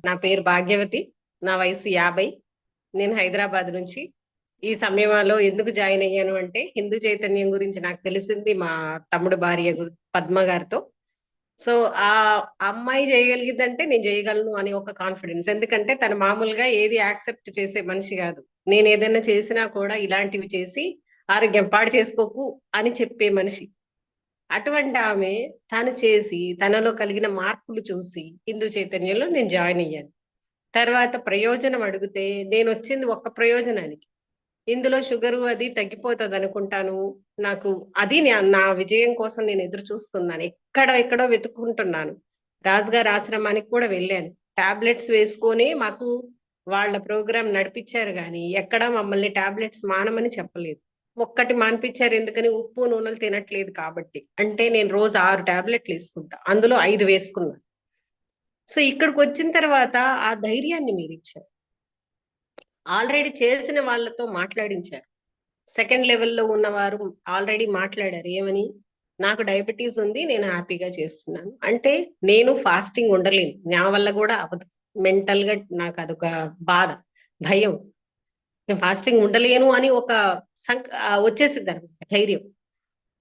నా పేరు భాగ్యవతి. నా వయసు 50. నేను హైదరాబాద్ నుంచి. ఈ సమయంలో ఎందుకు జాయిన్ అయ్యాను అంటే హిందూ చైతన్యం గురించి నాకు తెలిసింది మా తమ్ముడు భార్య పద్మ గారితో. సో ఆ అమ్మాయి చేయగలిగిందంటే నేను చేయగలను అని ఒక కాన్ఫిడెన్స్. ఎందుకంటే తను మామూలుగా ఏది యాక్సెప్ట్ చేసే మనిషి కాదు. నేను ఏదైనా చేసినా కూడా ఇలాంటివి చేసి ఆరోగ్యం పాడు చేసుకోకు అని చెప్పే మనిషి. అటువంటి ఆమె తను చేసి తనలో కలిగిన మార్పులు చూసి హిందూ చైతన్యంలో నేను జాయిన్ అయ్యాను. తర్వాత ప్రయోజనం అడిగితే నేను వచ్చింది ఒక్క ప్రయోజనానికి. ఇందులో షుగరు అది తగ్గిపోతుంది అనుకుంటాను. నాకు అది నా విజయం కోసం నేను ఎదురు చూస్తున్నాను. ఎక్కడో వెతుక్కుంటున్నాను. రాజుగారి ఆశ్రమానికి కూడా వెళ్ళాను. టాబ్లెట్స్ వేసుకొని మాకు వాళ్ళ ప్రోగ్రాం నడిపించారు కానీ ఎక్కడ మమ్మల్ని టాబ్లెట్స్ మానమని చెప్పలేదు. ఒక్కటి మానిపించారు. ఎందుకని? ఉప్పు నూనెలు తినట్లేదు కాబట్టి. అంటే నేను రోజు 6 టాబ్లెట్లు వేసుకుంటా. అందులో 5 వేసుకున్నా. సో ఇక్కడికి వచ్చిన తర్వాత ఆ ధైర్యాన్ని మీరు ఇచ్చారు. ఆల్రెడీ చేసిన వాళ్ళతో మాట్లాడించారు. సెకండ్ లెవెల్లో ఉన్నవారు ఆల్రెడీ మాట్లాడారు. ఏమని? నాకు డయాబెటీస్ ఉంది, నేను హ్యాపీగా చేస్తున్నాను. అంటే నేను ఫాస్టింగ్ ఉండలేను, నా వల్ల కూడా అవదు. మెంటల్ గా నాకు అదొక బాధ, భయం. నేను ఫాస్టింగ్ ఉండలేను అని ఒక వచ్చేసింది అనమాట ధైర్యం.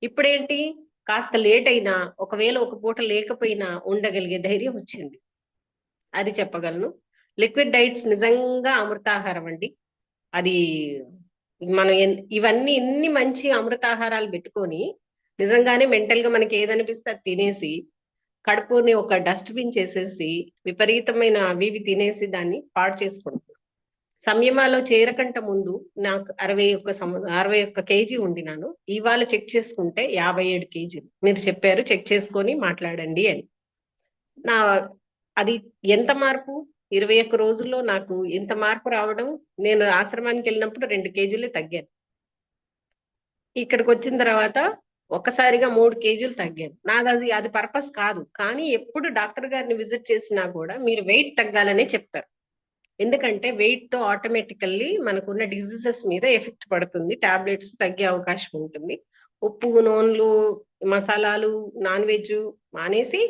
ఇప్పుడేంటి? కాస్త లేట్ అయినా, ఒకవేళ ఒక పూట లేకపోయినా ఉండగలిగే ధైర్యం వచ్చింది. అది చెప్పగలను. లిక్విడ్ డైట్స్ నిజంగా అమృతాహారం అండి. అది మనం ఇవన్నీ ఇన్ని మంచి అమృతాహారాలు పెట్టుకొని నిజంగానే మెంటల్ గా మనకి ఏదనిపిస్తే అది తినేసి కడుపుని ఒక డస్ట్బిన్ చేసేసి విపరీతమైన అవి తినేసి దాన్ని పాడు చేసుకుంటాం. సంయమాలో చేరకంట ముందు నాకు 61 కేజీ ఉండినాను. ఇవాళ చెక్ చేసుకుంటే 57 కేజీలు. మీరు చెప్పారు చెక్ చేసుకొని మాట్లాడండి అని. నా అది ఎంత మార్పు! 21 రోజుల్లో నాకు ఇంత మార్పు రావడం. నేను ఆశ్రమానికి వెళ్ళినప్పుడు 2 కేజీలే తగ్గాను. ఇక్కడికి వచ్చిన తర్వాత ఒక్కసారిగా 3 కేజీలు తగ్గాను. అది పర్పస్ కాదు. కానీ ఎప్పుడు డాక్టర్ గారిని విజిట్ చేసినా కూడా మీరు వెయిట్ తగ్గాలనే చెప్తారు. ఎందుకంటే వెయిట్ తో ఆటోమేటికల్లీ మనకున్న డిజీజెస్ మీద ఎఫెక్ట్ పడుతుంది. టాబ్లెట్స్ తగ్గే అవకాశం ఉంటుంది. ఉప్పు నూనెలు, మసాలాలు, నాన్ వెజ్ మానేసి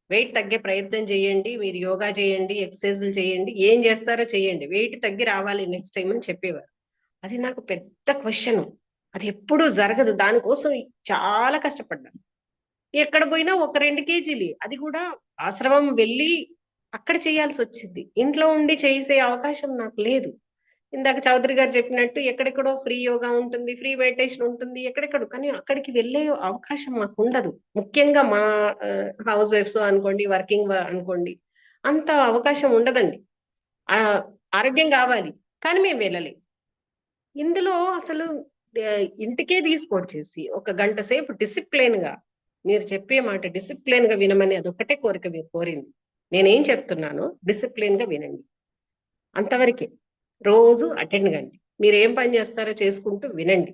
వెయిట్ తగ్గే ప్రయత్నం చేయండి. మీరు యోగా చేయండి, ఎక్సర్సైజులు చేయండి, ఏం చేస్తారో చేయండి, వెయిట్ తగ్గి రావాలి నెక్స్ట్ టైం అని చెప్పేవారు. అది నాకు పెద్ద క్వశ్చన్. అది ఎప్పుడూ జరగదు. దానికోసం చాలా కష్టపడ్డాను. ఎక్కడ పోయినా ఒక 2 కేజీలు, అది కూడా ఆశ్రమం వెళ్ళి అక్కడ చేయాల్సి వచ్చింది. ఇంట్లో ఉండి చేసే అవకాశం నాకు లేదు. ఇందాక చౌదరి గారు చెప్పినట్టు ఎక్కడెక్కడో ఫ్రీ యోగా ఉంటుంది, ఫ్రీ మెడిటేషన్ ఉంటుంది ఎక్కడెక్కడో. కానీ అక్కడికి వెళ్ళే అవకాశం మాకు ఉండదు. ముఖ్యంగా మా హౌస్ వైఫ్స్ అనుకోండి, వర్కింగ్ అనుకోండి, అంత అవకాశం ఉండదండి. ఆ ఆరోగ్యం కావాలి కానీ మేము వెళ్ళలేం. ఇందులో అసలు ఇంటికే తీసుకొచ్చేసి ఒక గంట సేపు డిసిప్లిన్ గా మీరు చెప్పే మాట డిసిప్లిన్ గా వినమని అదొక్కటే కోరిక మీరు కోరింది. నేనేం చెప్తున్నానో డిసిప్లిన్ గా వినండి, అంతవరకే. రోజు అటెండ్ కండి. మీరు ఏం పని చేస్తారో చేసుకుంటూ వినండి.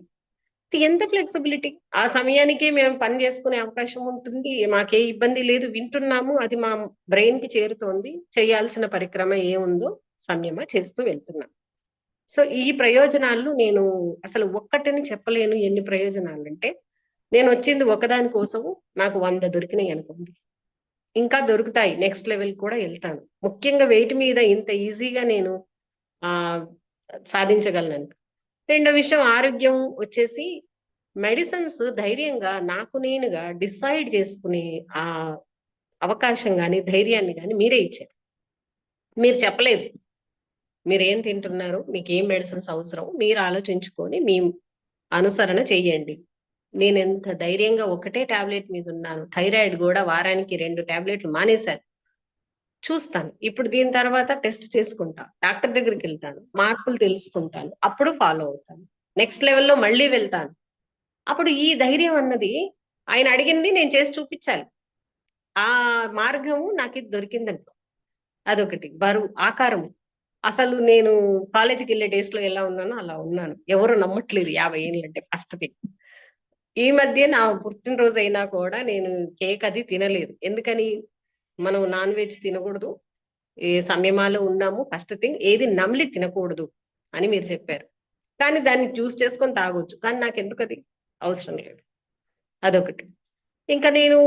ఎంత ఫ్లెక్సిబిలిటీ! ఆ సమయానికి మేము పని చేసుకునే అవకాశం ఉంటుంది. మాకే ఇబ్బంది లేదు. వింటున్నాము. అది మా బ్రెయిన్ కి చేరుతోంది. చేయాల్సిన పరిక్రమ ఏముందో సంయమ చేస్తూ వెళ్తున్నాం. సో ఈ ప్రయోజనాలు నేను అసలు ఒక్కటని చెప్పలేను. ఎన్ని ప్రయోజనాలంటే, నేను వచ్చింది ఒకదాని కోసము. నాకు 100 దొరికినాయి అనుకోండి. ఇంకా దొరుకుతాయి. నెక్స్ట్ లెవెల్ కూడా వెళ్తాను. ముఖ్యంగా వెయిట్ మీద ఇంత ఈజీగా నేను ఆ సాధించగలను. రెండో విషయం ఆరోగ్యం వచ్చేసి మెడిసిన్స్ ధైర్యంగా నాకు నేనుగా డిసైడ్ చేసుకునే ఆ అవకాశం గాని, ధైర్యాన్ని గాని మీరే ఇచ్చారు. మీరు చెప్పలేదు. మీరేం తింటున్నారు? మీకేం మెడిసిన్స్ అవసరం? మీరు ఆలోచించుకొని మీ అనుసరణ చెయ్యండి. నేనెంత ధైర్యంగా ఒకటే టాబ్లెట్ మీద ఉన్నాను. థైరాయిడ్ గూడా వారానికి 2 టాబ్లెట్లు మానేశాను. చూస్తాను. ఇప్పుడు దీని తర్వాత టెస్ట్ చేసుకుంటా. డాక్టర్ దగ్గరికెళ్తాను. మార్పులు తెలుసుకుంటాను. అప్పుడు ఫాలో అవుతాను. నెక్స్ట్ లెవెల్‌లో మళ్ళీ వెళ్తాను. అప్పుడు ఈ ధైర్యం అన్నది ఆయన అడిగింది నేను చేసి చూపిచ్చాలి. ఆ మార్గము నాకిది దొరికిందనుకో. అదొకటి. బరువు, ఆకారము. అసలు నేను కాలేజీకెళ్ళే డేస్‌లో ఎలా ఉన్నానో అలా ఉన్నాను. ఎవరు నమ్మట్లేదు 50 ఏళ్ళంటే ఫస్ట్ థింగ్. ఈ మధ్య నా పుట్టినరోజు అయినా కూడా నేను కేక్ అది తినలేదు. ఎందుకని? మనం నాన్ వెజ్ తినకూడదు. ఏ సంయమాలో ఉన్నాము. ఫస్ట్ థింగ్ ఏది నమిలి తినకూడదు అని మీరు చెప్పారు. కానీ దాన్ని జ్యూస్ చేసుకొని తాగొచ్చు. కానీ నాకెందుకది అవసరం లేదు. అదొకటి. ఇంకా నేను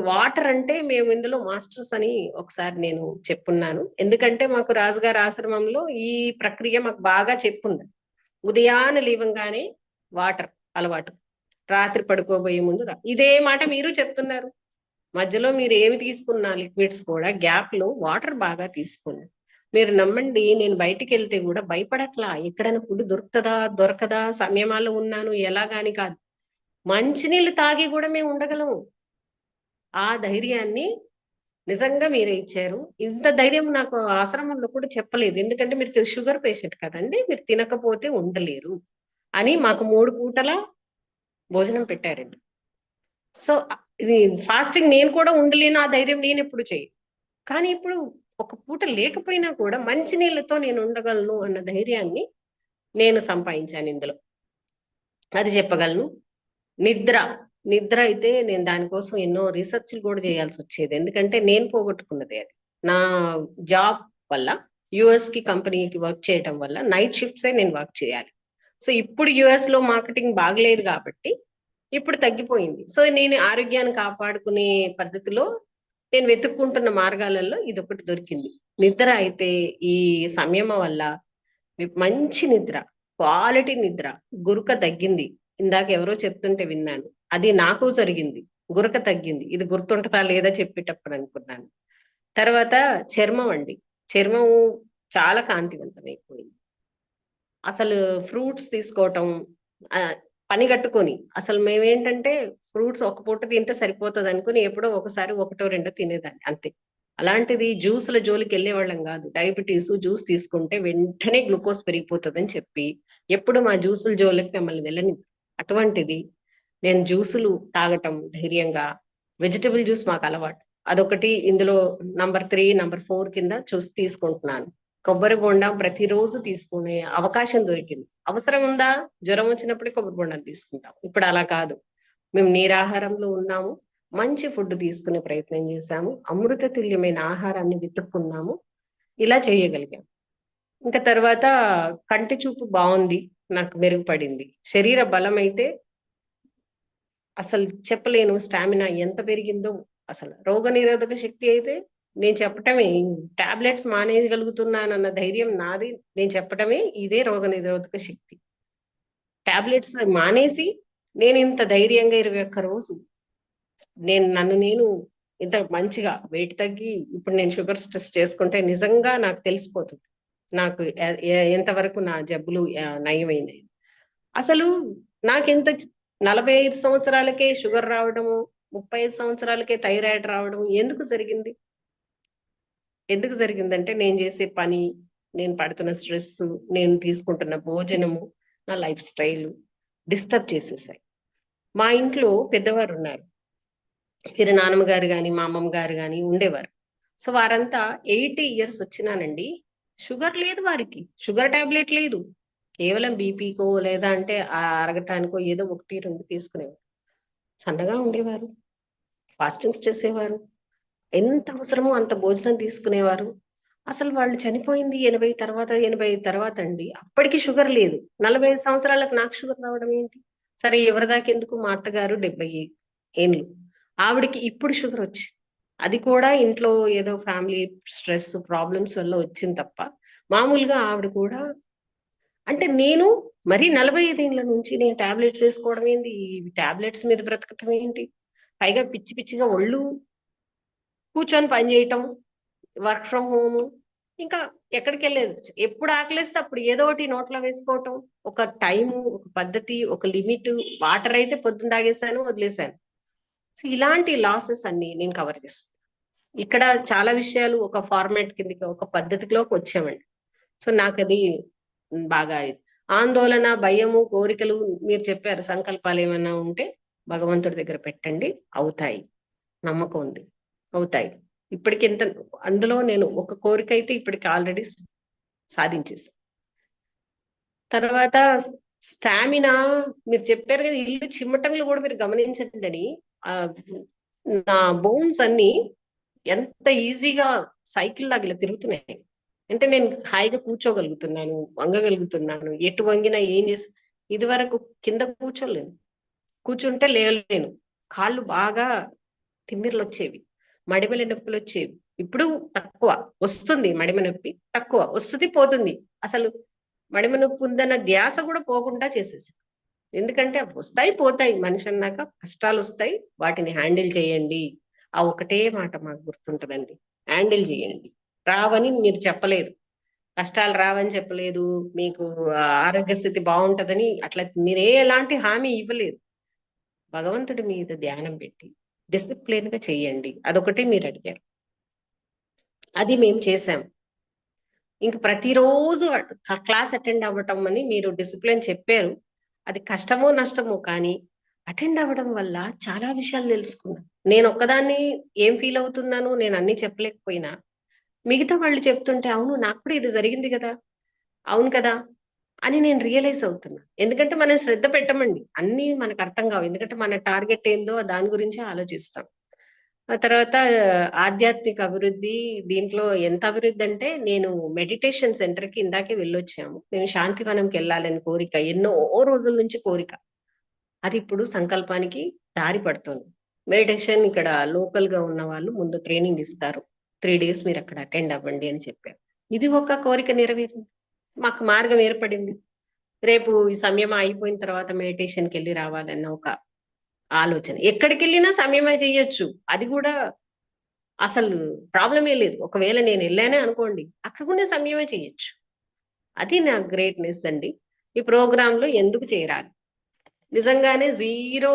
వాటర్ అంటే మేము ఇందులో మాస్టర్స్ అని ఒకసారి నేను చెప్పున్నాను. ఎందుకంటే మాకు రాజుగారి ఆశ్రమంలో ఈ ప్రక్రియ మాకు బాగా చెప్పుంది. ఉదయాన్నే లేవంగానే వాటర్ అలవాటు. రాత్రి పడుకోబోయే ముందు ఇదే మాట మీరు చెప్తున్నారు. మధ్యలో మీరు ఏమి తీసుకున్నా లిక్విడ్స్ కూడా గ్యాప్ లో వాటర్ బాగా తీసుకోండి. మీరు నమ్మండి, నేను బయటికి వెళ్తే కూడా భయపడట్లా. ఎక్కడైనా ఫుడ్ దొరుకుతుందా దొరకదా, సమయమాలో ఉన్నాను ఎలాగాని కాదు. మంచినీళ్ళు తాగి కూడా మేము ఉండగలము. ఆ ధైర్యాన్ని నిజంగా మీరే ఇచ్చారు. ఇంత ధైర్యం నాకు ఆశ్రమంలో కూడా చెప్పలేదు. ఎందుకంటే మీరు షుగర్ పేషెంట్ కదండి, మీరు తినకపోతే ఉండలేరు అని మాకు 3 పూటల భోజనం పెట్టారండి. సో ఇది ఫాస్టింగ్ నేను కూడా ఉండలేను. ఆ ధైర్యం నేను ఎప్పుడు చేయను. కానీ ఇప్పుడు ఒక పూట లేకపోయినా కూడా మంచి నీళ్ళతో నేను ఉండగలను అన్న ధైర్యాన్ని నేను సంపాదించాను ఇందులో. అది చెప్పగలను. నిద్ర. నిద్ర అయితే నేను దానికోసం ఎన్నో రీసెర్చ్‌లు కూడా చేయాల్సి వచ్చేది. ఎందుకంటే నేను పోగొట్టుకున్నదే అది. నా జాబ్ వల్ల యూఎస్‌కి కంపెనీకి వర్క్ చేయటం వల్ల నైట్ షిఫ్ట్సే నేను వర్క్ చేయాలి. సో ఇప్పుడు యూఎస్‌లో మార్కెటింగ్ బాగలేదు కాబట్టి ఇప్పుడు తగ్గిపోయింది. సో నేను ఆరోగ్యాన్ని కాపాడుకునే పద్ధతిలో నేను వెతుక్కుంటున్న మార్గాలలో ఇదొకటి దొరికింది. నిద్ర అయితే ఈ సంయమ వల్ల మంచి నిద్ర, క్వాలిటీ నిద్ర, గురక తగ్గింది. ఇందాక ఎవరో చెప్తుంటే విన్నాను. అది నాకు జరిగింది. గురక తగ్గింది. ఇది గుర్తుంటదా లేదా చెప్పేటప్పుడు అనుకున్నాను. తర్వాత చర్మం అండి. చర్మం చాలా కాంతివంతమైపోయింది. అసలు ఫ్రూట్స్ తీసుకోవటం పని గట్టుకొని అసలు మేమేంటంటే ఫ్రూట్స్ ఒక పూట తింటే సరిపోతుంది అనుకుని ఎప్పుడో ఒకసారి ఒకటో రెండో తినేదాన్ని అంతే. అలాంటిది జ్యూసుల జోలికి వెళ్ళేవాళ్ళం కాదు. డయాబెటీస్ జ్యూస్ తీసుకుంటే వెంటనే గ్లూకోజ్ పెరిగిపోతుందని చెప్పి ఎప్పుడు మా జ్యూసుల జోలికి మిమ్మల్ని వెళ్ళని. అటువంటిది నేను జ్యూసులు తాగటం ధైర్యంగా, వెజిటబుల్ జ్యూస్ మాకు అలవాటు. అదొకటి ఇందులో నంబర్ 3, నంబర్ 4 కింద చూసి తీసుకుంటున్నాను. కొబ్బరి బొండం ప్రతిరోజు తీసుకునే అవకాశం దొరికింది. అవసరం ఉందా? జ్వరం వచ్చినప్పుడే కొబ్బరి బొండం తీసుకుంటాం. ఇప్పుడు అలా కాదు. మేము నీరాహారంలో ఉన్నాము. మంచి ఫుడ్ తీసుకునే ప్రయత్నం చేశాము. అమృత తుల్యమైన ఆహారాన్ని వెతుక్కున్నాము. ఇలా చేయగలిగాం. ఇంకా తర్వాత కంటి చూపు బావుంది. నాకు మెరుగుపడింది. శరీర బలమైతే అసలు చెప్పలేను. స్టామినా ఎంత పెరిగిందో అసలు. రోగనిరోధక శక్తి అయితే నేను చెప్పటమే, టాబ్లెట్స్ మానేయగలుగుతున్నానన్న ధైర్యం నాది. నేను చెప్పటమే ఇదే రోగనిరోధక శక్తి. టాబ్లెట్స్ మానేసి నేను ఇంత ధైర్యంగా 21 రోజు నన్ను నేను ఇంత మంచిగా వెయిట్ తగ్గి ఇప్పుడు నేను షుగర్ టెస్ట్ చేసుకుంటే నిజంగా నాకు తెలిసిపోతుంది. నాకు ఎంతవరకు నా జబ్బులు నయమైనాయి. అసలు నాకెంత 45 సంవత్సరాలకే షుగర్ రావడము, 35 సంవత్సరాలకే థైరాయిడ్ రావడం ఎందుకు జరిగింది? ఎందుకు జరిగిందంటే నేను చేసే పని, నేను పడుతున్న స్ట్రెస్సు, నేను తీసుకుంటున్న భోజనము, నా లైఫ్ స్టైలు డిస్టర్బ్ చేసేసాయి. మా ఇంట్లో పెద్దవారున్నారు. వీరి నాన్నమ్మ గారు గాని, మా అమ్మమ్మ గారు గాని ఉండేవారు. సో వారంతా 80 ఇయర్స్ వచ్చినానండి షుగర్ లేదు వారికి. షుగర్ టాబ్లెట్ లేదు. కేవలం బీపీకో లేదా అంటే అరగటానికో ఏదో 1, 2 తీసుకునేవారు. సన్నగా ఉండేవారు. ఫాస్టింగ్స్ చేసేవారు. ఎంత అవసరమో అంత భోజనం తీసుకునేవారు. అసలు వాళ్ళు చనిపోయింది 80 తర్వాత అండి. అప్పటికి షుగర్ లేదు. 45 సంవత్సరాలకు నాకు షుగర్ రావడం ఏంటి? సరే ఎవరిదాకెందుకు, మా అత్తగారు 70 ఏండ్లు. ఆవిడకి ఇప్పుడు షుగర్ వచ్చింది. అది కూడా ఇంట్లో ఏదో ఫ్యామిలీ స్ట్రెస్, ప్రాబ్లమ్స్ వల్ల వచ్చింది తప్ప, మామూలుగా ఆవిడ కూడా అంటే నేను మరీ 45 ఏండ్ల నుంచి నేను టాబ్లెట్స్ ఏసుకోవడం ఏంటి? ఈ టాబ్లెట్స్ మీద బ్రతకటం ఏంటి? పైగా పిచ్చి పిచ్చిగా ఒళ్ళు కూర్చొని పని చేయటం, వర్క్ ఫ్రమ్ హోమ్. ఇంకా ఎక్కడికెళ్ళేది. ఎప్పుడు ఆకలేస్తే అప్పుడు ఏదో ఒకటి నోట్లో వేసుకోవటం. ఒక టైము, ఒక పద్ధతి, ఒక లిమిట్. వాటర్ అయితే పొద్దున తాగేసాను, వదిలేసాను. సో ఇలాంటి లాసెస్ అన్ని నేను కవర్ చేస్తాను. ఇక్కడ చాలా విషయాలు ఒక ఫార్మాట్ కిందకి, ఒక పద్ధతిలోకి వచ్చామండి. సో నాకది బాగా ఆందోళన, భయము, కోరికలు మీరు చెప్పారు సంకల్పాలు ఏమైనా ఉంటే భగవంతుడి దగ్గర పెట్టండి. అవుతాయి. నమ్మకం ఉంది. అవుతాయి. ఇప్పటికి ఎంత అందులో నేను ఒక కోరిక అయితే ఇప్పటికి ఆల్రెడీ సాధించేసా. తర్వాత స్టామినా మీరు చెప్పారు కదా, ఇల్లు చిమ్మటంలో కూడా మీరు గమనించండి. నా బోన్స్ అన్ని ఎంత ఈజీగా సైకిల్ లాగా ఇలా తిరుగుతున్నాయి. అంటే నేను హాయిగా కూర్చోగలుగుతున్నాను, వంగగలుగుతున్నాను. ఎటు వంగినా ఏం చేసి ఇది వరకు కింద కూర్చోలేను. కూర్చుంటే లేవలేను. కాళ్ళు బాగా తిమ్మిర్లు వచ్చేవి, మడిమెల నొప్పులు వచ్చేవి. ఇప్పుడు తక్కువ వస్తుంది, మడిమ నొప్పి తక్కువ వస్తుంది, పోతుంది. అసలు మడిమ నొప్పి ఉందన్న ధ్యాస కూడా పోకుండా చేసేసి. ఎందుకంటే అవి వస్తాయి పోతాయి, మనిషి అన్నాక కష్టాలు వస్తాయి, వాటిని హ్యాండిల్ చేయండి. ఆ ఒకటే మాట మాకు గుర్తుంటదండి, హ్యాండిల్ చేయండి. రావని మీరు చెప్పలేదు, కష్టాలు రావని చెప్పలేదు, మీకు ఆరోగ్య స్థితి బాగుంటదని అట్లా మీరే ఎలాంటి హామీ ఇవ్వలేదు. భగవంతుడి మీద ధ్యానం పెట్టి డిసిప్లిన్ గా చెయ్యండి, అదొకటి మీరు అడిగారు, అది మేము చేసాం. ఇంక ప్రతిరోజు క్లాస్ అటెండ్ అవ్వటం అని మీరు డిసిప్లిన్ చెప్పారు. అది కష్టమో నష్టమో కానీ అటెండ్ అవ్వడం వల్ల చాలా విషయాలు తెలుసుకున్నాను. నేను ఒక్కదాన్ని ఏం ఫీల్ అవుతున్నాను, నేను అన్ని చెప్పలేకపోయినా మిగతా వాళ్ళు చెప్తుంటే అవును నాకు కూడా ఇది జరిగింది కదా, అవును కదా అని నేను రియలైజ్ అవుతున్నా. ఎందుకంటే మనం శ్రద్ధ పెట్టమండి, అన్ని మనకు అర్థం కావు. ఎందుకంటే మన టార్గెట్ ఏందో దాని గురించే ఆలోచిస్తాం. ఆ తర్వాత ఆధ్యాత్మిక అభివృద్ధి, దీంట్లో ఎంత అభివృద్ధి అంటే నేను మెడిటేషన్ సెంటర్ కి ఇందాకే వెళ్ళొచ్చాము. నేను శాంతివనంకి వెళ్ళాలని కోరిక, ఎన్నో రోజుల నుంచి కోరిక. అది ఇప్పుడు సంకల్పానికి దారి పడుతుంది. మెడిటేషన్ ఇక్కడ లోకల్ గా ఉన్న వాళ్ళు ముందు ట్రైనింగ్ ఇస్తారు, 3 days మీరు అక్కడ అటెండ్ అవ్వండి అని చెప్పారు. ఇది ఒక కోరిక నెరవేరింది, మాకు మార్గం ఏర్పడింది. రేపు ఈ సమయం అయిపోయిన తర్వాత మెడిటేషన్కి వెళ్ళి రావాలన్న ఒక ఆలోచన. ఎక్కడికి వెళ్ళినా సమయమే చేయొచ్చు, అది కూడా అసలు ప్రాబ్లమే లేదు. ఒకవేళ నేను వెళ్ళానే అనుకోండి, అక్కడ కూడా సమయమే చేయొచ్చు. అది నా గ్రేట్‌నెస్ అండి. ఈ ప్రోగ్రామ్‌లో ఎందుకు చేరాలి? నిజంగానే జీరో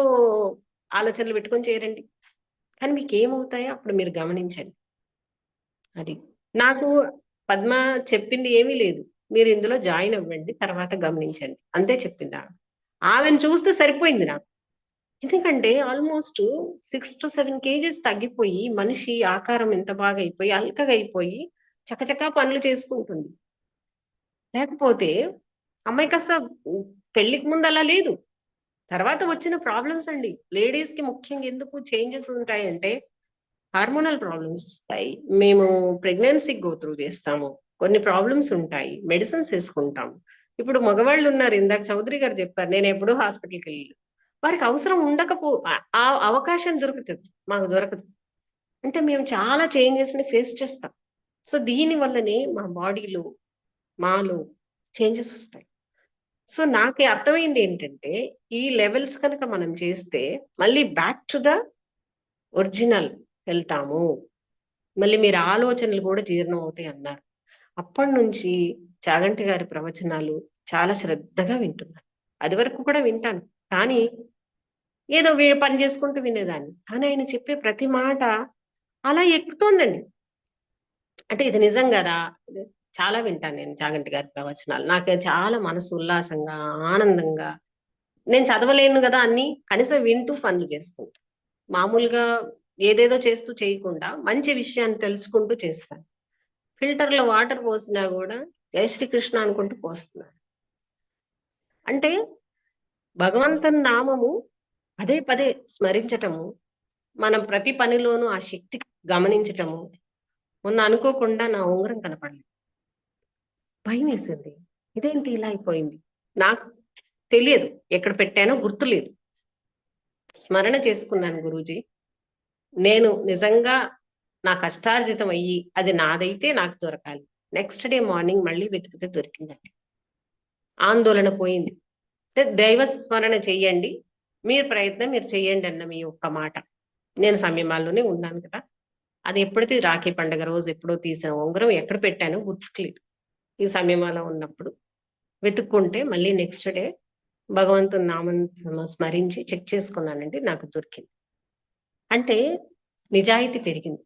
ఆలోచనలు పెట్టుకొని చేరండి. కానీ మీకేమవుతాయో అప్పుడు మీరు గమనించండి. అది. నాకు పద్మ చెప్పింది ఏమీ లేదు, మీరు ఇందులో జాయిన్ అవ్వండి, తర్వాత గమనించండి, అంతే చెప్పింది ఆమె. ఆమెను చూస్తే సరిపోయింది నాకు. ఎందుకంటే ఆల్మోస్ట్ 6-7 కేజీస్ తగ్గిపోయి, మనిషి ఆకారం ఎంత బాగా అయిపోయి, అల్కగా అయిపోయి, చకచకా పనులు చేసుకుంటుంది. లేకపోతే అమ్మాయికి అసలు పెళ్లికి ముందు అలా లేదు. తర్వాత వచ్చిన ప్రాబ్లమ్స్ అండి. లేడీస్ కి ముఖ్యంగా ఎందుకు చేంజెస్ ఉంటాయంటే హార్మోనల్ ప్రాబ్లమ్స్ వస్తాయి. మేము ప్రెగ్నెన్సీకి గో త్రూ చేస్తాము. కొన్ని ప్రాబ్లమ్స్ ఉంటాయి, మెడిసిన్స్ వేసుకుంటాం. ఇప్పుడు మగవాళ్ళు ఉన్నారు, ఇందాక చౌదరి గారు చెప్పారు, నేను ఎప్పుడూ హాస్పిటల్కి వెళ్ళి, వారికి అవసరం ఆ అవకాశం దొరుకుతుంది, మాకు దొరకదు. అంటే మేము చాలా చేంజెస్ ని ఫేస్ చేస్తాం. సో దీని వల్లనే మా బాడీలో, మాలో చేంజెస్ వస్తాయి. సో నాకు అర్థమైంది ఏంటంటే ఈ లెవెల్స్ కనుక మనం చేస్తే మళ్ళీ బ్యాక్ టు ద ఒరిజినల్ వెళ్తాము. మళ్ళీ మీరు ఆలోచనలు కూడా జీర్ణం అవుతాయి అన్నారు. అప్పటి నుంచి చాగంటి గారి ప్రవచనాలు చాలా శ్రద్ధగా వింటున్నాను. అది వరకు కూడా వింటాను, కానీ ఏదో పని చేసుకుంటూ వినేదాన్ని. కానీ ఆయన చెప్పే ప్రతి మాట అలా ఎక్కుతోందండి. అంటే ఇది నిజం కదా. చాలా వింటాను నేను చాగంటి గారి ప్రవచనాలు. నాకు చాలా మనసు ఉల్లాసంగా, ఆనందంగా, నేను చదవలేను కదా అన్ని, కనీసం వింటూ పనులు చేసుకుంటా. మామూలుగా ఏదేదో చేస్తూ చేయకుండా మంచి విషయాన్ని తెలుసుకుంటూ చేస్తాను. ఫిల్టర్‌లో వాటర్ పోసినా గూడా జై శ్రీకృష్ణ అనుకుంటూ పోస్తున్నాను. అంటే భగవంతుని నామము పదే పదే స్మరించటము, మనం ప్రతి పనిలోనూ ఆ శక్తి గమనించటము. మొన్న అనుకోకుండా నా ఉంగరం కనపడలేదు, భయమేసింది. ఇదేంటి ఇలా అయిపోయింది? నాకు తెలియదు, ఎక్కడ పెట్టానో గుర్తులేదు. స్మరణ చేసుకున్నాను గురూజీ. నేను నిజంగా నా కష్టార్జితం అయ్యి అది నాదైతే నాకు దొరకాలి. నెక్స్ట్ డే మార్నింగ్ మళ్ళీ వెతికితే దొరికిందండి. ఆందోళన పోయింది. దైవ స్మరణ చెయ్యండి, మీరు ప్రయత్నం మీరు చెయ్యండి అన్న మీ ఒక్క మాట. నేను సమయమాల్లోనే ఉన్నాను కదా. అది ఎప్పుడైతే రాఖీ పండుగ రోజు ఎప్పుడో తీసిన ఉంగరం ఎక్కడ పెట్టానో గుర్తుకులేదు. ఈ సమయమాల ఉన్నప్పుడు వెతుక్కుంటే మళ్ళీ నెక్స్ట్ డే భగవంతుని నామం స్మరించి చెక్ చేసుకున్నానండి, నాకు దొరికింది. అంటే నిజాయితీ పెరిగింది.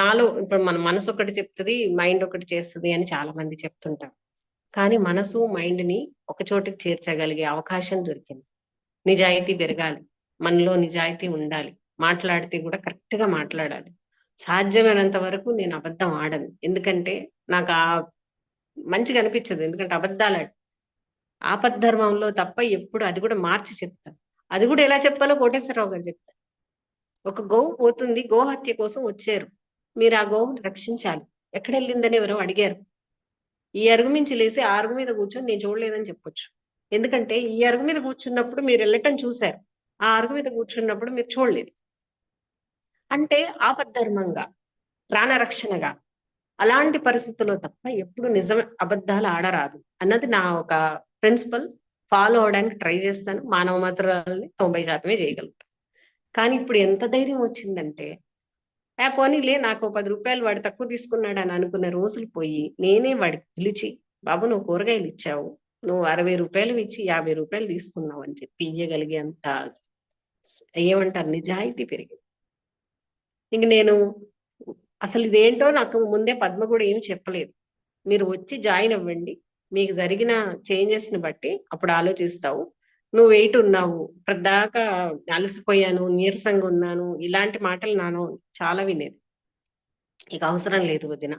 నాలో ఇప్పుడు మన మనసు ఒకటి చెప్తది, మైండ్ ఒకటి చేస్తది అని చాలా మంది చెప్తుంటారు. కానీ మనసు, మైండ్‌ని ఒక చోటికి చేర్చగలిగే అవకాశం దొరికింది. నిజాయితీ పెరగాలి, మనలో నిజాయితీ ఉండాలి. మాట్లాడితే కూడా కరెక్ట్‌గా మాట్లాడాలి. సాధ్యమైనంత వరకు నేను అబద్ధం ఆడను. ఎందుకంటే నాకు మంచిగా అనిపించదు. ఎందుకంటే అబద్ధాలాడి ఆపద్ధర్మంలో తప్ప ఎప్పుడు అది కూడా మార్చి చెప్తాను. అది కూడా ఎలా చెప్పాలో కోటేశ్వరరావు గారు చెప్పారు. ఒక గోవు పోతుంది, గోహత్య కోసం వచ్చారు, మీరు ఆ గోవుని రక్షించాలి. ఎక్కడెళ్ళిందని ఎవరో అడిగారు. ఈ అరుగు మించి లేసి ఆ అరుగు మీద కూర్చొని నేను చూడలేదని చెప్పొచ్చు. ఎందుకంటే ఈ అరుగు మీద కూర్చున్నప్పుడు మీరు వెళ్ళటం చూశారు. ఆ అరుగు మీద కూర్చున్నప్పుడు మీరు చూడలేదు. అంటే ఆపద్ధర్మంగా, ప్రాణరక్షణగా అలాంటి పరిస్థితుల్లో తప్ప ఎప్పుడు నిజం అబద్ధాలు ఆడరాదు అన్నది నా ఒక ప్రిన్సిపల్. ఫాలో అవడానికి ట్రై చేస్తాను. మానవ మాత్రాలని 90% చేయగలుగుతాను. కానీ ఇప్పుడు ఎంత ధైర్యం వచ్చిందంటే, పోనీలే నాకు రూ. 10 వాడు తక్కువ తీసుకున్నాడు అని అనుకున్న రోజులు పోయి, నేనే వాడికి పిలిచి, బాబు నువ్వు కూరగాయలు ఇచ్చావు, నువ్వు రూ. 60 ఇచ్చి రూ. 50 తీసుకున్నావు అని చెప్పి ఇయ్యగలిగేంత ఏమంటారు నిజాయితీ పెరిగింది. ఇంక నేను అసలు ఇదేంటో నాకు ముందే పద్మ కూడా ఏమి చెప్పలేదు. మీరు వచ్చి జాయిన్ అవ్వండి. మీకు జరిగిన చేంజెస్ ని బట్టి అప్పుడు ఆలోచిస్తావు. నువ్వు వెయిట్ ఉన్నావు. ఇప్పటిదాకా అలసిపోయాను, నీరసంగా ఉన్నాను. ఇలాంటి మాటలు నాను చాలా వినేది. ఇక అవసరం లేదు వదిన.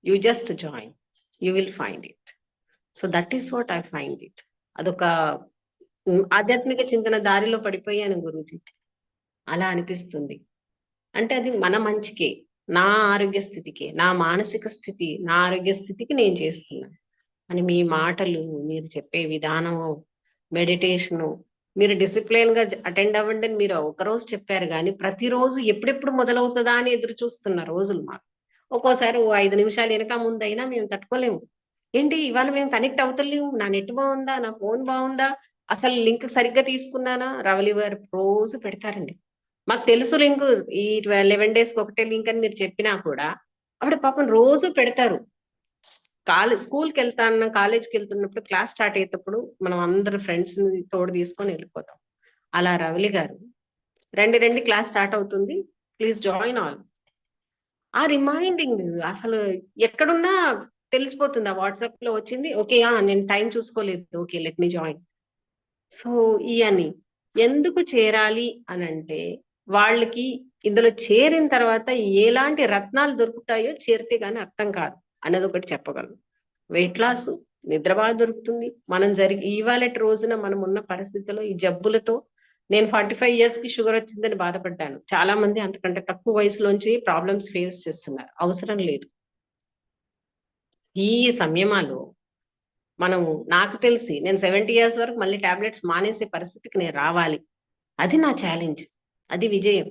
You just join. You will find it. So that is what I find it. అదొక ఆధ్యాత్మిక చింతన దారిలో పడిపోయాను గురూజీ. అలా అనిపిస్తుంది. అంటే అది మన మంచికే, నా ఆరోగ్య స్థితికి, నా మానసిక స్థితి, నా ఆరోగ్య స్థితికి నేను చేస్తున్నాను అని మీ మాటలు, మీరు చెప్పే విధానము, మెడిటేషను, మీరు డిసిప్లిన్ గా అటెండ్ అవ్వండి అని మీరు ఒకరోజు చెప్పారు కానీ ప్రతిరోజు ఎప్పుడెప్పుడు మొదలవుతుందా అని ఎదురు చూస్తున్న రోజులు మాకు. ఒక్కోసారి 5 నిమిషాలు వెనక ముందైనా మేము తట్టుకోలేము. ఏంటి ఇవాళ మేము కనెక్ట్ అవుతలేము, నా నెట్ బాగుందా, నా ఫోన్ బాగుందా, అసలు లింక్ సరిగ్గా తీసుకున్నానా. రవలి వారు రోజు పెడతారండి. మాకు తెలుసు లింక్, ఈ 11 days కి ఒకటే లింక్ అని మీరు చెప్పినా కూడా ఆవిడ పాపం రోజు పెడతారు. స్కూల్కి వెళ్తాను, కాలేజ్కి వెళ్తున్నప్పుడు క్లాస్ స్టార్ట్ అయ్యేటప్పుడు మనం అందరు ఫ్రెండ్స్ ని తోడు తీసుకొని వెళ్ళిపోతాం. అలా రవలి గారు రండి రండి క్లాస్ స్టార్ట్ అవుతుంది, ప్లీజ్ జాయిన్ ఆల్. ఆ రిమైండింగ్ అసలు ఎక్కడున్నా తెలిసిపోతుంది. ఆ వాట్సాప్ లో వచ్చింది, ఓకే నేను టైం చూసుకోలేదు, okay let me join. So ఈ అని ఎందుకు చేరాలి అని అంటే, వాళ్ళకి ఇందులో చేరిన తర్వాత ఎలాంటి రత్నాలు దొరుకుతాయో చేరితే గానీ అర్థం కాదు అన్నది ఒకటి చెప్పగలను. వెయిట్ లాస్, నిద్ర బాగా దొరుకుతుంది. మనం ఇవాళటి రోజున మనం ఉన్న పరిస్థితుల్లో ఈ జబ్బులతో, నేను 45 years కి షుగర్ వచ్చిందని బాధపడ్డాను. చాలా మంది అంతకంటే తక్కువ వయసులోంచి ప్రాబ్లమ్స్ ఫేస్ చేస్తున్నారు. అవసరం లేదు. ఈ సమయమాలో మనము, నాకు తెలిసి నేను 70 years వరకు మళ్ళీ టాబ్లెట్స్ మానేసే పరిస్థితికి నేను రావాలి. అది నా ఛాలెంజ్. అది విజయం.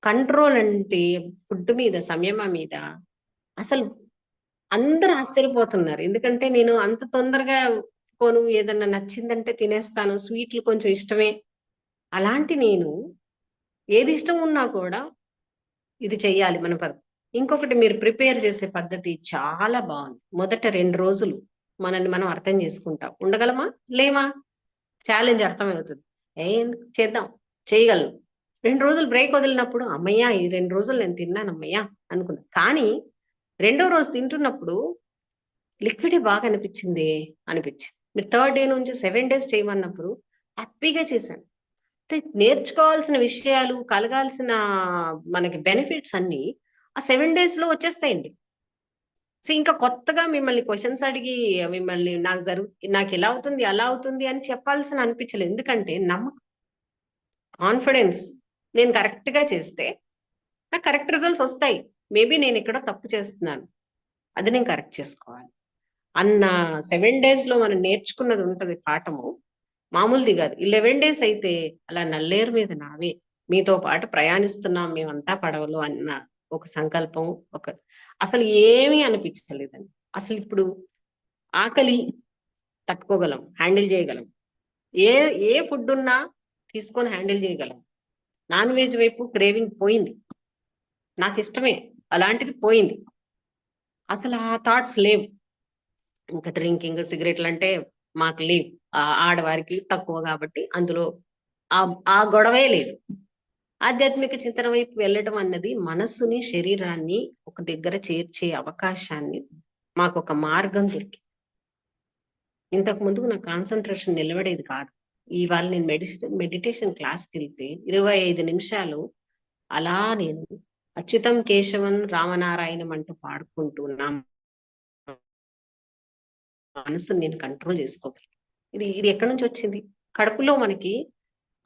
కంట్రోల్ అంటే ఫుడ్ మీద, సంయమ మీద అసలు అందరూ ఆశ్చర్యపోతున్నారు. ఎందుకంటే నేను అంత తొందరగా ఏదన్నా నచ్చిందంటే తినేస్తాను. స్వీట్లు కొంచెం ఇష్టమే. అలాంటి నేను ఏది ఇష్టం ఉన్నా కూడా ఇది చెయ్యాలి మన ఇంకొకటి, మీరు ప్రిపేర్ చేసే పద్ధతి చాలా బాగుంది. మొదట 2 రోజులు మనల్ని మనం అర్థం చేసుకుంటాం. ఉండగలమా? లేమా? ఛాలెంజ్ అర్థమవుతుంది. ఏం చేద్దాం, చేయగలను. 2 రోజులు బ్రేక్ వదిలినప్పుడు అమ్మయ్య ఈ 2 రోజులు నేను తిన్నాను అమ్మయ్య అనుకున్నా. కానీ రెండో రోజు తింటున్నప్పుడు లిక్విడే బాగా అనిపించింది అనిపించింది. మీరు 3rd day నుంచి 7 days చేయమన్నప్పుడు హ్యాపీగా చేశాను. నేర్చుకోవాల్సిన విషయాలు, కలగాల్సిన మనకి బెనిఫిట్స్ అన్ని ఆ 7 days లో వచ్చేస్తాయండి. సో ఇంకా కొత్తగా మిమ్మల్ని క్వశ్చన్స్ అడిగి మిమ్మల్ని నాకు ఎలా అవుతుంది, అలా అవుతుంది అని చెప్పాల్సిన అనిపించలేదు. ఎందుకంటే నమ్మకం, కాన్ఫిడెన్స్, నేను కరెక్ట్ గా చేస్తే నాకు కరెక్ట్ రిజల్ట్స్ వస్తాయి. మేబీ నేను ఎక్కడో తప్పు చేస్తున్నాను, అది నేను కరెక్ట్ చేసుకోవాలి అన్న 7 days లో మనం నేర్చుకున్నది ఉంటది పాఠము. మామూలుది కాదు. 11 days అయితే అలా నల్లేరు మీద నావే, మీతో పాటు ప్రయాణిస్తున్నాం మేమంతా పడవలో అన్న ఒక సంకల్పం, ఒక అసలు ఏమీ అనిపించలేదండి. అసలు ఇప్పుడు ఆకలి తట్టుకోగలం, హ్యాండిల్ చేయగలం. ఏ ఏ ఫుడ్ ఉన్నా తీసుకొని హ్యాండిల్ చేయగలం. నాన్ వెజ్ వైపు క్రేవింగ్ పోయింది. నాకు ఇష్టమే, అలాంటిది పోయింది. అసలు ఆ థాట్స్ లేవు. ఇంకా డ్రింకింగ్, సిగరెట్లు అంటే మాకు లేవు. ఆడవారికి తక్కువ కాబట్టి అందులో ఆ గొడవే లేదు. ఆధ్యాత్మిక చింతన వైపు వెళ్ళడం అన్నది మనస్సుని, శరీరాన్ని ఒక దగ్గర చేర్చే అవకాశాన్ని, మాకు ఒక మార్గం దొరికింది. ఇంతకు ముందుకు నా కాన్సన్ట్రేషన్ నిలబడేది కాదు. ఇవాళ నేను మెడిటేషన్ క్లాస్కి వెళ్తే 25 నిమిషాలు అలా నేను అచ్యుతం కేశవన్ రామనారాయణం అంటూ పాడుకుంటూ నా మనసుని నేను కంట్రోల్ చేసుకోగలను. ఇది ఎక్కడి నుంచి వచ్చింది? కడుపులో మనకి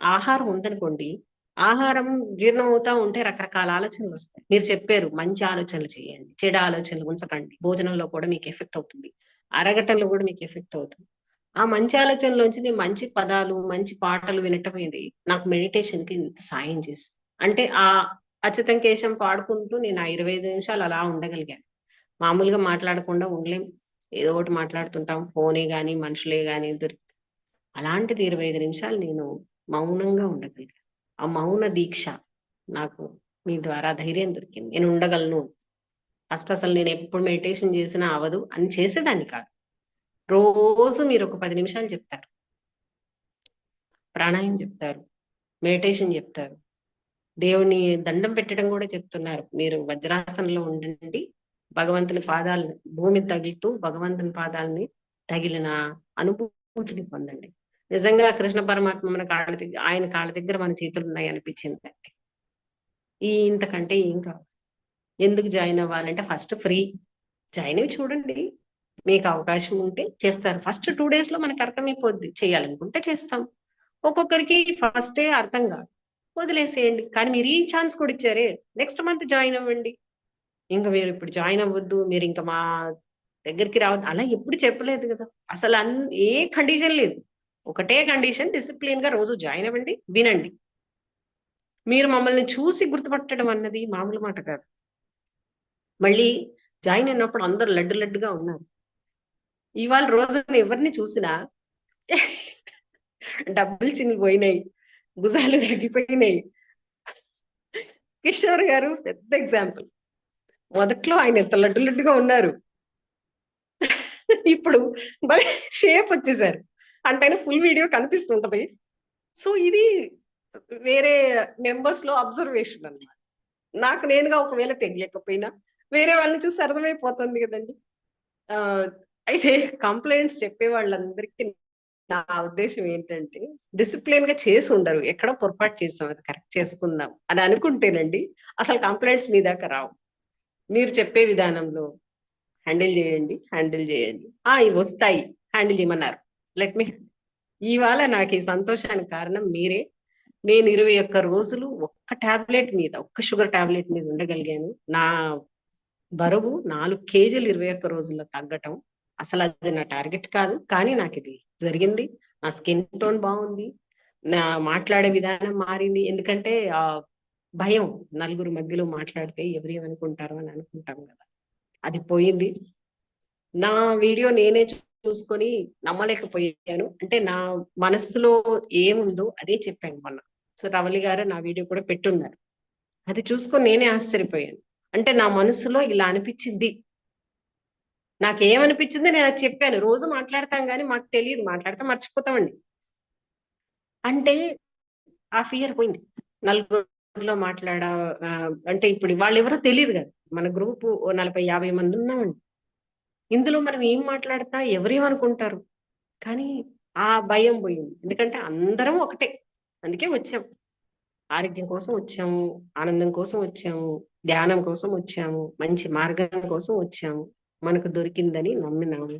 ఆహారం ఉందనుకోండి, ఆహారం జీర్ణం అవుతా ఉంటే రకరకాల ఆలోచనలు వస్తాయి. మీరు చెప్పారు మంచి ఆలోచనలు చేయండి, చెడు ఆలోచనలు ఉంచకండి. భోజనంలో కూడా మీకు ఎఫెక్ట్ అవుతుంది, అరగటంలో కూడా మీకు ఎఫెక్ట్ అవుతుంది. ఆ మంచి ఆలోచనలోంచి నేను మంచి పదాలు, మంచి పాటలు వినటం ఇది నాకు మెడిటేషన్‌కి ఇంత సాయం చేసింది. అంటే అచ్యుతం కేశం పాడుకుంటూ నేను ఆ 25 నిమిషాలు అలా ఉండగలిగాను. మామూలుగా మాట్లాడకుండా ఉండలేం. ఏదో ఒకటి మాట్లాడుతుంటాం. ఫోనే గాని, మనుషులే గాని అలాంటిది 25 నిమిషాలు నేను మౌనంగా ఉండగలిగాను. ఆ మౌన దీక్ష నాకు మీ ద్వారా ధైర్యం దొరికింది. నేను ఉండగలను. ఫస్ట్ అసలు నేనెప్పుడు మెడిటేషన్ చేసినా అవ్వదు అని చేసేదాన్ని కాదు. రోజు మీరొక 10 నిమిషాలు చెప్తారు. ప్రాణాయామం చెప్తారు. మెడిటేషన్ చెప్తారు. దేవుని దండం పెట్టడం గూడా చెప్తున్నారు. మీరు వజ్రాసనంలో ఉండండి. భగవంతుని పాదాలు భూమిని తగులుతూ భగవంతుని పాదాలని తగిలిన అనుభూతిని పొందండి. నిజంగా కృష్ణ పరమాత్మ మన కాళ్ళ దగ్గర ఆయన కాళ్ళ దగ్గర మన చేతులున్నాయి అనిపించిందండి. ఇంతకంటే ఏం కావాలి. ఎందుకు జాయిన్ అవ్వాలంటే ఫస్ట్ ఫ్రీ. జాయిన్ అయ్యి చూడండి. మీకు అవకాశం ఉంటే చేస్తారు. ఫస్ట్ 2 డేస్‌లో మనకు అర్థమైపోద్ది. చేయాలనుకుంటే చేస్తాం. ఒక్కొక్కరికి ఫస్టే అర్థం కాదు. వదిలేసేయండి. కానీ మీరు ఈ ఛాన్స్ కూడా ఇచ్చారే, నెక్స్ట్ మంత్ జాయిన్ అవ్వండి. ఇంక మీరిప్పుడు జాయిన్ అవ్వద్దు. మీరింక మా దగ్గరికి రావద్దు. అలా ఎప్పుడు చెప్పలేదు గదా! అసలు ఏ కండిషన్ లేదు. ఒకటే కండిషన్ డిసిప్లిన్‌గా రోజు జాయిన్ అవ్వండి. వినండి. మీరు మమ్మల్ని చూసి గుర్తుపట్టడం అన్నది మామూలు మాట కాదు. మళ్ళీ జాయిన్ అయినప్పుడు అందరూ లడ్డు లడ్డుగా ఉన్నారు. ఇవాళ రోజున ఎవరిని చూసినా డబ్బులు చినిగిపోయినాయి. భుజాలు తగ్గిపోయినాయి. కిషోర్ గారు పెద్ద ఎగ్జాంపుల్. మొదట్లో ఆయన ఎంత లడ్డు లడ్డుగా ఉన్నారు. ఇప్పుడు భలే షేప్ వచ్చేసారు. అంటే ఆయన ఫుల్ వీడియో కనిపిస్తుంటది. సో ఇది వేరే మెంబర్స్‌లో అబ్జర్వేషన్ అన్నమాట. నాకు నేనుగా ఒకవేళ తెలియకపోయినా వేరే వాళ్ళని చూసి అర్థమైపోతుంది గదండీ! ఆహ్, అయితే కంప్లెయింట్స్ చెప్పే వాళ్ళందరికీ నా ఉద్దేశ్యం ఏంటంటే డిసిప్లిన్‌గా చేసుండరు. ఎక్కడో పొరపాటు చేసాం. అది కరెక్ట్ చేసుకుందాం అని అనుకుంటేనండి అసలు కంప్లెయింట్స్ మీ దాకా రావు. మీరు చెప్పే విధానంలో హ్యాండిల్ జేయండి, హ్యాండిల్ జేయండి. ఇవొస్తాయి. హ్యాండిల్ జేయమన్నారు. లెట్ మీ ఇవాళ నాకు ఈ సంతోషానికి కారణం మీరే. నేను 21 రోజులు ఒక్క టాబ్లెట్ మీద, ఒక్క షుగర్ టాబ్లెట్ మీద ఉండగలిగాను. నా బరువు 4 కేజీలు 21 రోజుల్లో తగ్గటం. అసలది నా టార్గెట్ కాదు. కానీ నాకిది జరిగింది. నా స్కిన్ టోన్ బావుంది. నా మాట్లాడే విధానం మారింది. ఎందుకంటే భయం. నలుగురు మధ్యలో మాట్లాడితే ఎవరేమనుకుంటారో అని అనుకుంటాం గదా! అది పోయింది. నా వీడియో నేనే చూసుకొని నమ్మలేకపోయాను. అంటే నా మనస్సులో ఏముందో అదే చెప్పాను మొన్న. సో, రవలి గారు నా వీడియో కూడా పెట్టున్నారు. అది చూసుకొని నేనే ఆశ్చర్యపోయాను. అంటే నా మనసులో ఇలా అనిపిచ్చింది. నాకేమనిపిచ్చిందో నేనది చెప్పాను. రోజు మాట్లాడతాం గానీ మాకు తెలీదు. మాట్లాడితే మర్చిపోతామండి. అంటే ఆ ఫియర్ పోయింది. నలుగురిలో అంటే ఇప్పుడు వాళ్ళెవరో తెలీదు గదా! మన గ్రూపు ఓ 40, 50 మంది ఉన్నామండి. ఇందులో మనం ఏం మాట్లాడతా ఎవరేమనుకుంటారు? కానీ ఆ భయం పోయింది. ఎందుకంటే అందరం ఒకటే. అందుకే వచ్చాం. ఆరోగ్యం కోసం వచ్చాము. ఆనందం కోసం వచ్చాము. ధ్యానం కోసం వచ్చాము. మంచి మార్గం కోసం వచ్చాము. మనకు దొరికిందని నమ్మినాము.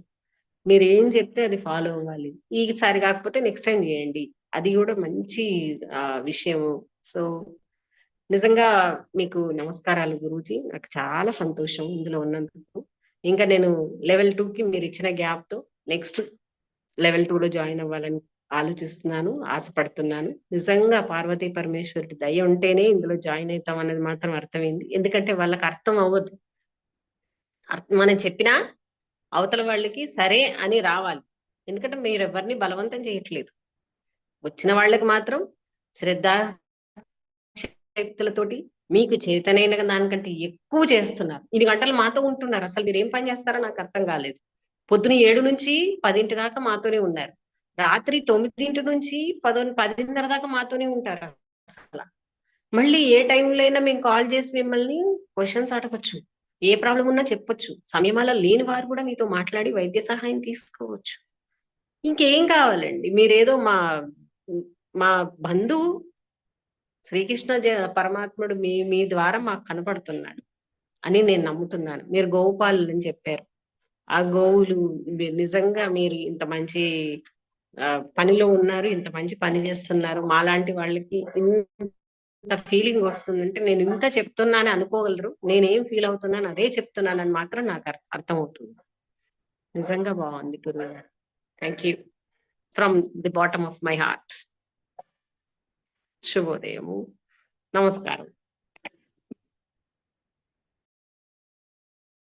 మీరేం చెప్తే అది ఫాలో అవ్వాలి. ఈసారి కాకపోతే నెక్స్ట్ టైమ్ చేయండి. అది కూడా మంచి విషయము. సో, నిజంగా మీకు నమస్కారాలు గురూజీ. నాకు చాలా సంతోషం ఇందులో ఉన్నందుకు. ఇంకా నేను లెవెల్ 2కి మీరిచ్చిన గ్యాప్‌తో నెక్స్ట్ లెవెల్ 2లో జాయిన్ అవ్వాలని ఆలోచిస్తున్నాను. ఆశపడుతున్నాను. నిజంగా పార్వతీ పరమేశ్వరుడి దయ ఉంటేనే ఇందులో జాయిన్ అయితాం అన్నది మాత్రం అర్థమైంది. ఎందుకంటే వాళ్ళకి అర్థం అవ్వదు. మనం చెప్పినా అవతల వాళ్ళకి సరే అని రావాలి. ఎందుకంటే మీరెవరిని బలవంతం చేయట్లేదు. వచ్చిన వాళ్ళకి మాత్రం శ్రద్ధ శక్తులతోటి మీకు చేతనైన దానికంటే ఎక్కువ చేస్తున్నారు. ఇన్ని గంటలు మాతో ఉంటున్నారు. అసలు మీరేం పని చేస్తారో నాకు అర్థం కాలేదు. పొద్దున 7 నుంచి 10 దాకా మాతోనే ఉన్నారు. రాత్రి 9 నుంచి 10:30 దాకా మాతోనే ఉంటారు అసల. మళ్ళీ ఏ టైంలో అయినా మేము కాల్ చేసి మిమ్మల్ని క్వెషన్స్ అడగొచ్చు. ఏ ప్రాబ్లమ్ ఉన్నా చెప్పొచ్చు. సమయమాల లేని వారు కూడా మీతో మాట్లాడి వైద్య సహాయం తీసుకోవచ్చు. ఇంకేం కావాలండి? మీరేదో మా బంధువు శ్రీకృష్ణ పరమాత్ముడు మీ ద్వారా మాకు కనపడుతున్నాడు అని నేను నమ్ముతున్నాను. మీరు గోవుపాలులని చెప్పారు. ఆ గోవులు నిజంగా మీరు ఇంత మంచి పనిలో ఉన్నారు. ఇంత మంచి పని చేస్తున్నారు. మాలాంటి వాళ్ళకి ఇంత ఫీలింగ్ వస్తుందంటే నేను ఇంత చెప్తున్నానని అనుకోగలరు. నేనేం ఫీల్ అవుతున్నాను అదే చెప్తున్నానని మాత్రం నాకు అర్థమవుతుంది. నిజంగా బాగుంది గురువు గారు. Thank you. From the bottom of my heart. శుభోదయము. నమస్కారం.